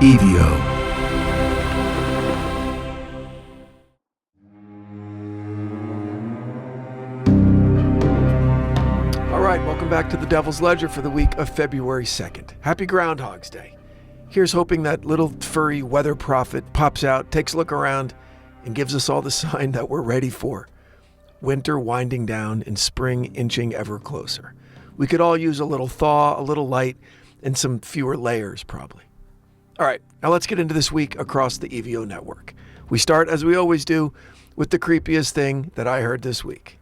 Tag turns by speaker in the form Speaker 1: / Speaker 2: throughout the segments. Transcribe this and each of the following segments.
Speaker 1: Evio.
Speaker 2: All right, welcome back to the Devil's Ledger for the week of February 2nd. Happy Groundhog's Day. Here's hoping that little furry weather prophet pops out, takes a look around, and gives us all the sign that we're ready for. Winter winding down and spring inching ever closer. We could all use a little thaw, a little light, and some fewer layers, probably. All right, now let's get into this week across the Evio Network. We start, as we always do, with the creepiest thing that I heard this week.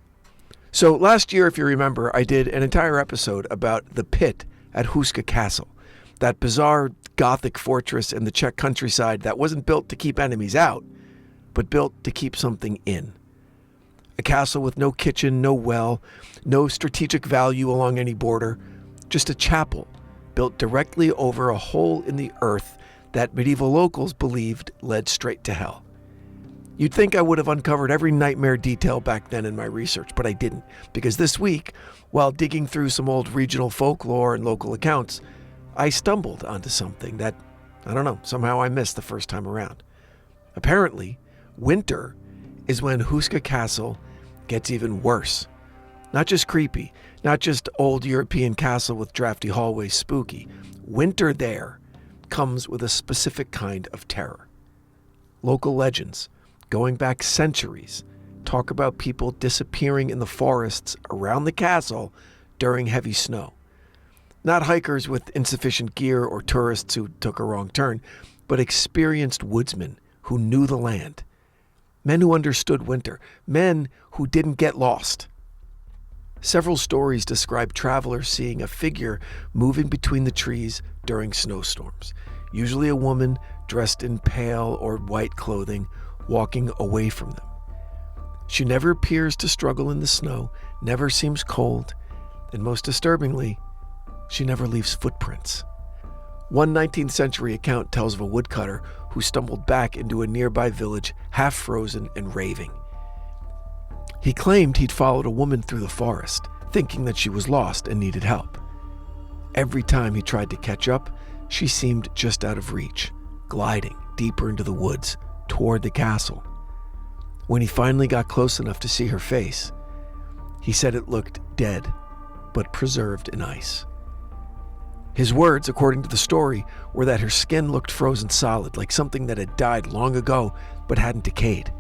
Speaker 2: So last year, if you remember, I did an entire episode about the pit at Houska Castle, that bizarre Gothic fortress in the Czech countryside that wasn't built to keep enemies out, but built to keep something in. A castle with no kitchen, no well, no strategic value along any border, just a chapel built directly over a hole in the earth that medieval locals believed led straight to hell. You'd think I would have uncovered every nightmare detail back then in my research, but I didn't, because this week, while digging through some old regional folklore and local accounts, I stumbled onto something that, somehow I missed the first time around. Apparently, winter is when Houska Castle gets even worse. Not just creepy, not just old European castle with drafty hallways spooky. Winter there comes with a specific kind of terror. Local legends, going back centuries, talk about people disappearing in the forests around the castle during heavy snow. Not hikers with insufficient gear or tourists who took a wrong turn, but experienced woodsmen who knew the land. Men who understood winter, men who didn't get lost. Several stories describe travelers seeing a figure moving between the trees during snowstorms, usually a woman dressed in pale or white clothing, walking away from them. She never appears to struggle in the snow, never seems cold, and most disturbingly, she never leaves footprints. One 19th century account tells of a woodcutter who stumbled back into a nearby village, half frozen and raving. He claimed he'd followed a woman through the forest, thinking that she was lost and needed help. Every time he tried to catch up, she seemed just out of reach, gliding deeper into the woods toward the castle. When he finally got close enough to see her face, he said it looked dead, but preserved in ice. His words, according to the story, were that her skin looked frozen solid, like something that had died long ago but hadn't decayed.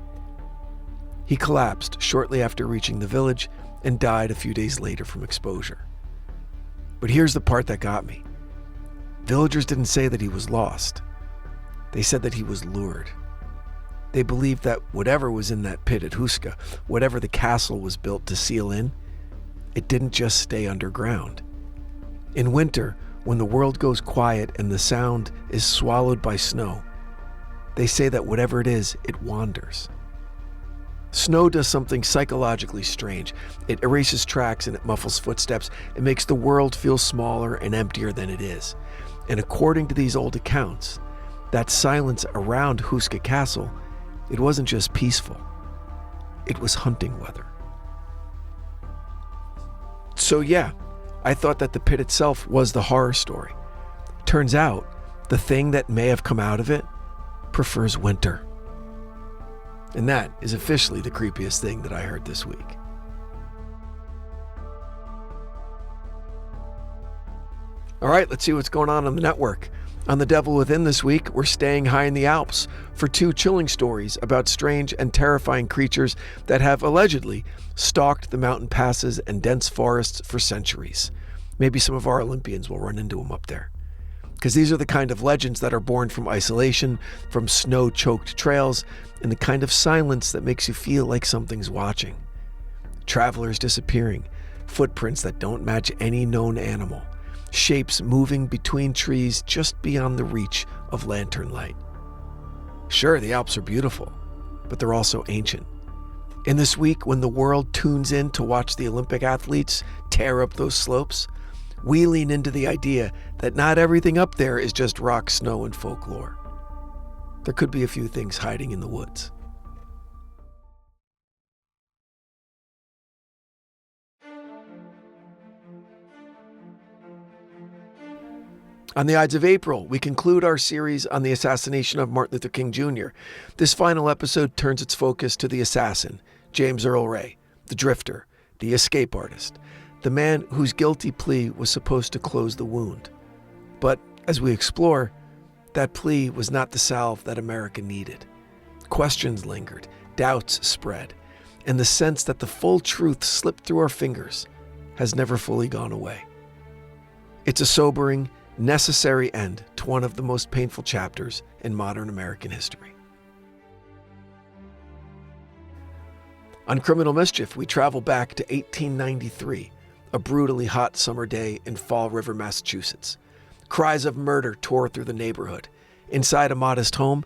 Speaker 2: He collapsed shortly after reaching the village and died a few days later from exposure. But here's the part that got me. Villagers didn't say that he was lost. They said that he was lured. They believed that whatever was in that pit at Houska, whatever the castle was built to seal in, it didn't just stay underground. In winter, when the world goes quiet and the sound is swallowed by snow, they say that whatever it is, it wanders. Snow does something psychologically strange. It erases tracks and it muffles footsteps. It makes the world feel smaller and emptier than it is. And according to these old accounts, that silence around Houska Castle, it wasn't just peaceful. It was hunting weather. So yeah, I thought that the pit itself was the horror story. Turns out, the thing that may have come out of it prefers winter. And that is officially the creepiest thing that I heard this week. All right, let's see what's going on the network. On The Devil Within this week, we're staying high in the Alps for two chilling stories about strange and terrifying creatures that have allegedly stalked the mountain passes and dense forests for centuries. Maybe some of our Olympians will run into them up there. Because these are the kind of legends that are born from isolation, from snow-choked trails, and the kind of silence that makes you feel like something's watching. Travelers disappearing, footprints that don't match any known animal, shapes moving between trees just beyond the reach of lantern light. Sure, the Alps are beautiful, but they're also ancient. And this week, when the world tunes in to watch the Olympic athletes tear up those slopes, we lean into the idea that not everything up there is just rock, snow, and folklore. There could be a few things hiding in the woods. On the Ides of April, we conclude our series on the assassination of Martin Luther King Jr. This final episode turns its focus to the assassin, James Earl Ray, the drifter, the escape artist, the man whose guilty plea was supposed to close the wound. But as we explore, that plea was not the salve that America needed. Questions lingered, doubts spread, and the sense that the full truth slipped through our fingers has never fully gone away. It's a sobering, necessary end to one of the most painful chapters in modern American history. On Criminal Mischief, we travel back to 1893, a brutally hot summer day in Fall River, Massachusetts. Cries of murder tore through the neighborhood. Inside a modest home,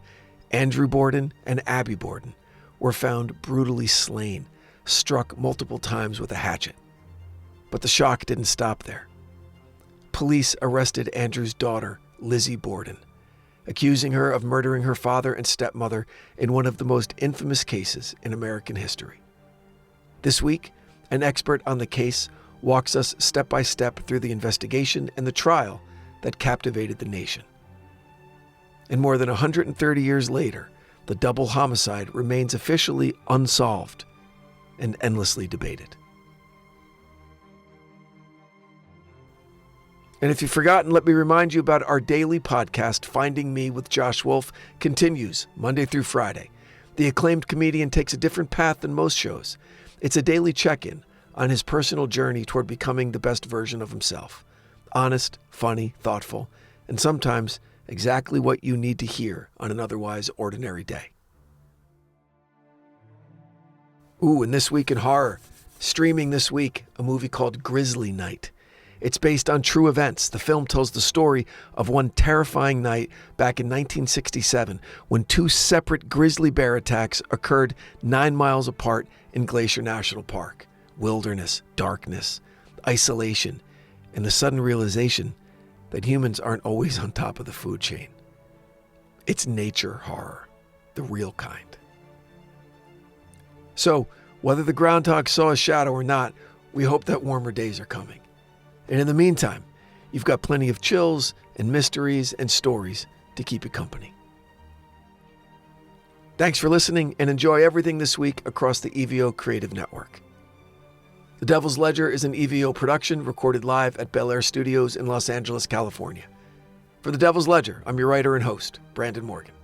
Speaker 2: Andrew Borden and Abby Borden were found brutally slain, struck multiple times with a hatchet. But the shock didn't stop there. Police arrested Andrew's daughter, Lizzie Borden, accusing her of murdering her father and stepmother in one of the most infamous cases in American history. This week, an expert on the case walks us step by step through the investigation and the trial that captivated the nation. And more than 130 years later, the double homicide remains officially unsolved and endlessly debated. And if you've forgotten, let me remind you about our daily podcast, Finding Me with Josh Wolf, continues Monday through Friday. The acclaimed comedian takes a different path than most shows. It's a daily check-in on his personal journey toward becoming the best version of himself. Honest, funny, thoughtful, and sometimes exactly what you need to hear on an otherwise ordinary day. Ooh, and This Week in Horror, streaming this week, a movie called Grizzly Night. It's based on true events. The film tells the story of one terrifying night back in 1967 when two separate grizzly bear attacks occurred 9 miles apart in Glacier National Park. Wilderness, darkness, isolation, and the sudden realization that humans aren't always on top of the food chain. It's nature horror, the real kind. So, whether the groundhog saw a shadow or not, we hope that warmer days are coming. And in the meantime, you've got plenty of chills and mysteries and stories to keep you company. Thanks for listening and enjoy everything this week across the Evio Creative Network. The Devil's Ledger is an Evio production recorded live at Bel Air Studios in Los Angeles, California. For The Devil's Ledger, I'm your writer and host, Brandon Morgan.